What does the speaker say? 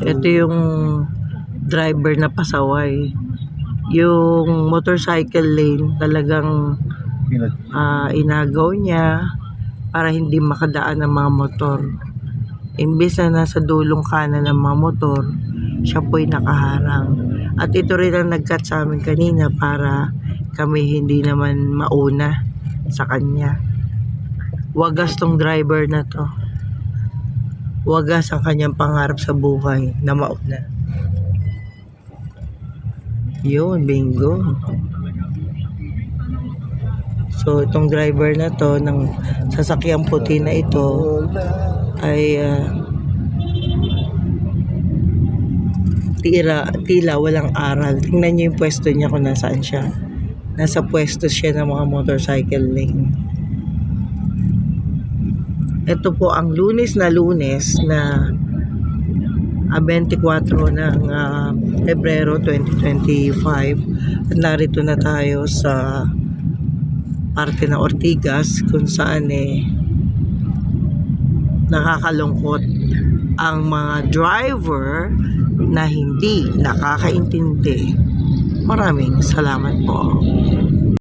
Ito yung driver na pasaway. Yung motorcycle lane talagang inagaw niya para hindi makadaan ng mga motor. Imbes na nasa dulong kanan ng mga motor, siya po'y nakaharang. At ito rin ang nag-cut sa amin kanina para kami hindi naman mauna sa kanya. Wagas tong driver na to. Wagas ang kanyang pangarap sa buhay na mauna. Yun, bingo. So, itong driver na to ng sasakyang puti na ito ay tila walang aral. Tingnan niyo yung pwesto niya kung nasaan siya. Nasa pwesto siya ng mga motorcycle lane. Ito po ang Lunes na 24 ng Pebrero 2025. At narito na tayo sa parte ng Ortigas kung saan nakakalungkot ang mga driver na hindi nakakaintindi. Maraming salamat po.